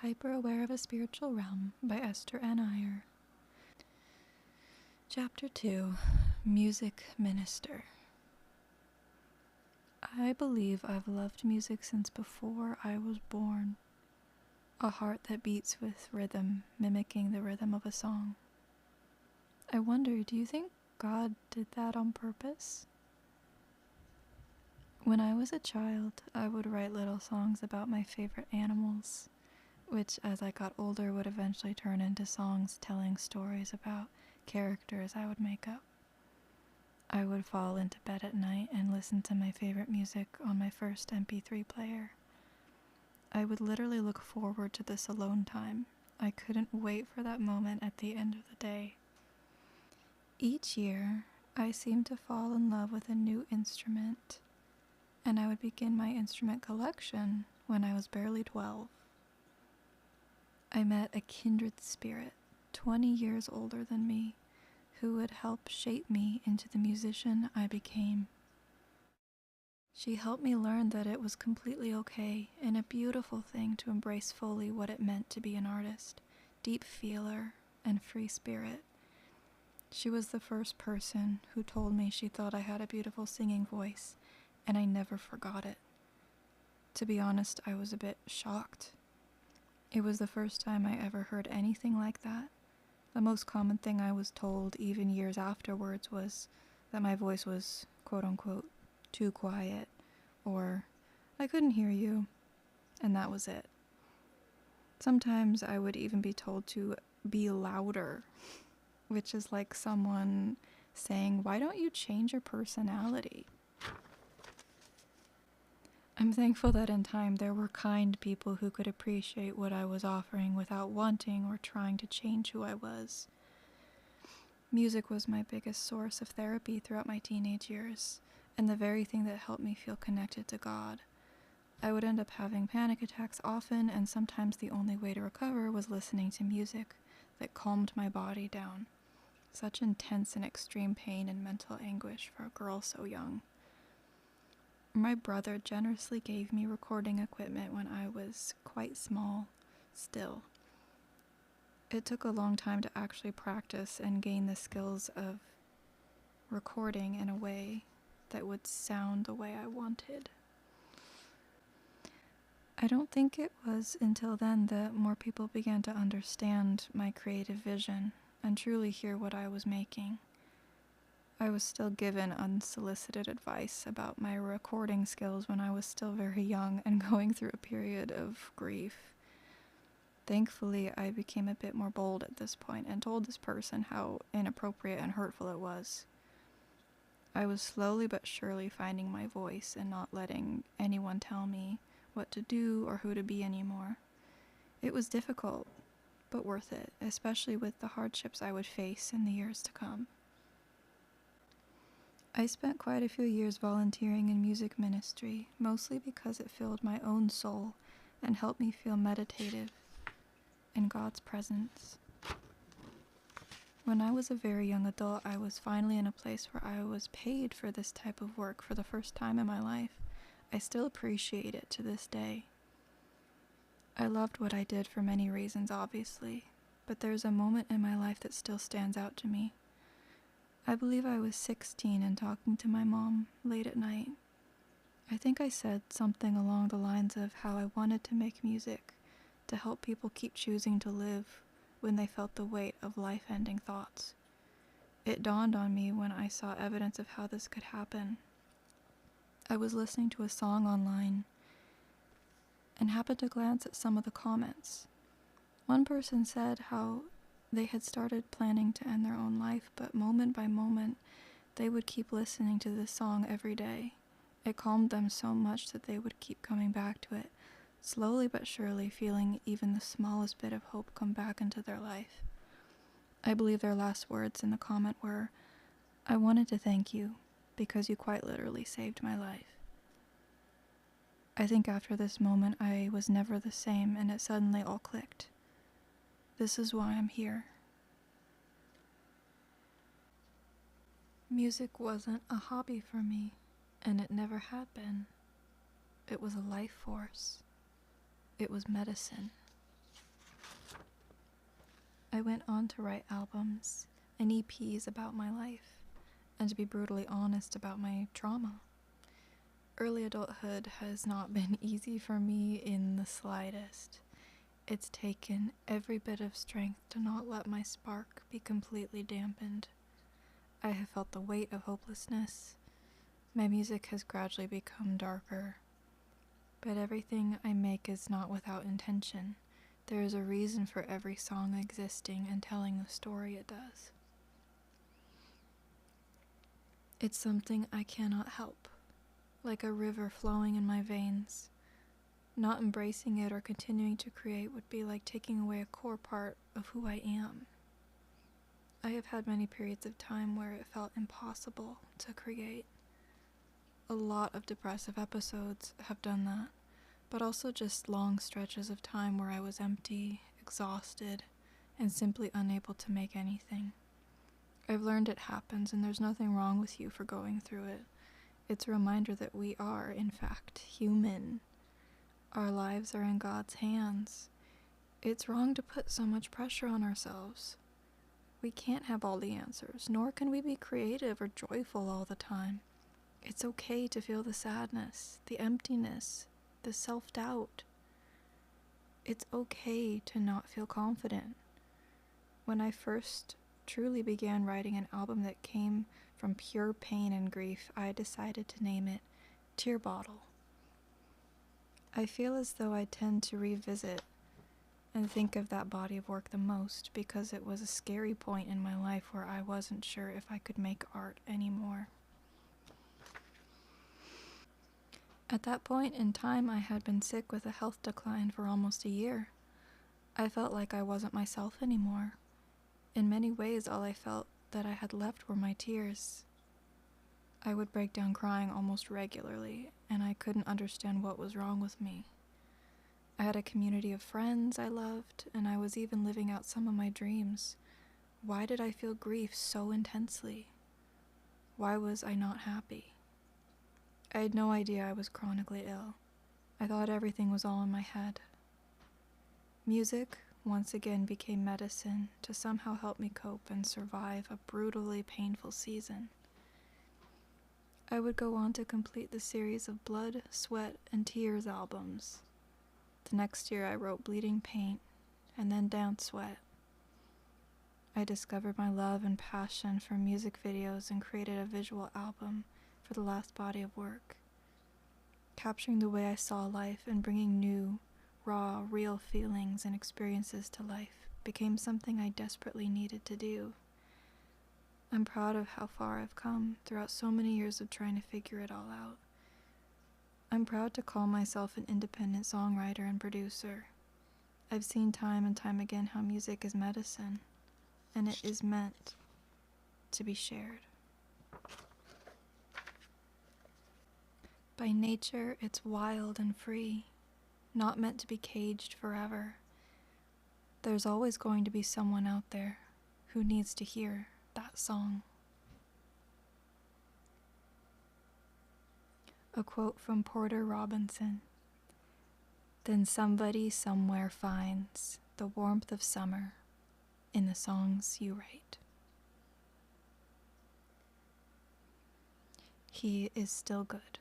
Hyper-Aware of a Spiritual Realm by E.N.E. Chapter 2, Music Minister. I believe I've loved music since before I was born. A heart that beats with rhythm, mimicking the rhythm of a song. I wonder, do you think God did that on purpose? When I was a child, I would write little songs about my favorite animals, which as I got older would eventually turn into songs telling stories about characters I would make up. I would fall into bed at night and listen to my favorite music on my first MP3 player. I would literally look forward to this alone time. I couldn't wait for that moment at the end of the day. Each year, I seemed to fall in love with a new instrument, and I would begin my instrument collection when I was barely 12. I met a kindred spirit, 20 years older than me, who would help shape me into the musician I became. She helped me learn that it was completely okay and a beautiful thing to embrace fully what it meant to be an artist, deep feeler, and free spirit. She was the first person who told me she thought I had a beautiful singing voice, and I never forgot it. To be honest, I was a bit shocked. It was the first time I ever heard anything like that. The most common thing I was told, even years afterwards, was that my voice was, quote-unquote, too quiet, or I couldn't hear you, and that was it. Sometimes I would even be told to be louder, which is like someone saying, why don't you change your personality? I'm thankful that in time there were kind people who could appreciate what I was offering without wanting or trying to change who I was. Music was my biggest source of therapy throughout my teenage years, and the very thing that helped me feel connected to God. I would end up having panic attacks often, and sometimes the only way to recover was listening to music that calmed my body down. Such intense and extreme pain and mental anguish for a girl so young. My brother generously gave me recording equipment when I was quite small, still. It took a long time to actually practice and gain the skills of recording in a way that would sound the way I wanted. I don't think it was until then that more people began to understand my creative vision and truly hear what I was making. I was still given unsolicited advice about my recording skills when I was still very young and going through a period of grief. Thankfully, I became a bit more bold at this point and told this person how inappropriate and hurtful it was. I was slowly but surely finding my voice and not letting anyone tell me what to do or who to be anymore. It was difficult, but worth it, especially with the hardships I would face in the years to come. I spent quite a few years volunteering in music ministry, mostly because it filled my own soul and helped me feel meditative in God's presence. When I was a very young adult, I was finally in a place where I was paid for this type of work for the first time in my life. I still appreciate it to this day. I loved what I did for many reasons, obviously, but there's a moment in my life that still stands out to me. I believe I was 16 and talking to my mom late at night. I think I said something along the lines of how I wanted to make music to help people keep choosing to live when they felt the weight of life-ending thoughts. It dawned on me when I saw evidence of how this could happen. I was listening to a song online and happened to glance at some of the comments. One person said how they had started planning to end their own life, but moment by moment, they would keep listening to this song every day. It calmed them so much that they would keep coming back to it, slowly but surely feeling even the smallest bit of hope come back into their life. I believe their last words in the comment were, "I wanted to thank you, because you quite literally saved my life." I think after this moment I was never the same, and it suddenly all clicked. This is why I'm here. Music wasn't a hobby for me, and it never had been. It was a life force. It was medicine. I went on to write albums and EPs about my life, and to be brutally honest about my trauma. Early adulthood has not been easy for me in the slightest. It's taken every bit of strength to not let my spark be completely dampened. I have felt the weight of hopelessness. My music has gradually become darker. But everything I make is not without intention. There is a reason for every song existing and telling the story it does. It's something I cannot help, like a river flowing in my veins. Not embracing it or continuing to create would be like taking away a core part of who I am. I have had many periods of time where it felt impossible to create. A lot of depressive episodes have done that, but also just long stretches of time where I was empty, exhausted, and simply unable to make anything. I've learned it happens, and there's nothing wrong with you for going through it. It's a reminder that we are, in fact, human. Our lives are in God's hands. It's wrong to put so much pressure on ourselves. We can't have all the answers, nor can we be creative or joyful all the time. It's okay to feel the sadness, the emptiness, the self-doubt. It's okay to not feel confident. When I first truly began writing an album that came from pure pain and grief, I decided to name it Tear Bottle. I feel as though I tend to revisit and think of that body of work the most because it was a scary point in my life where I wasn't sure if I could make art anymore. At that point in time, I had been sick with a health decline for almost a year. I felt like I wasn't myself anymore. In many ways, all I felt that I had left were my tears. I would break down crying almost regularly, and I couldn't understand what was wrong with me. I had a community of friends I loved, and I was even living out some of my dreams. Why did I feel grief so intensely? Why was I not happy? I had no idea I was chronically ill. I thought everything was all in my head. Music once again became medicine to somehow help me cope and survive a brutally painful season. I would go on to complete the series of Blood, Sweat, and Tears albums. The next year I wrote Bleeding Paint, and then Down Sweat. I discovered my love and passion for music videos and created a visual album for the last body of work. Capturing the way I saw life and bringing new, raw, real feelings and experiences to life became something I desperately needed to do. I'm proud of how far I've come throughout so many years of trying to figure it all out. I'm proud to call myself an independent songwriter and producer. I've seen time and time again how music is medicine, and it is meant to be shared. By nature, it's wild and free, not meant to be caged forever. There's always going to be someone out there who needs to hear that song. A quote from Porter Robinson. Then somebody somewhere finds the warmth of summer in the songs you write. He is still good.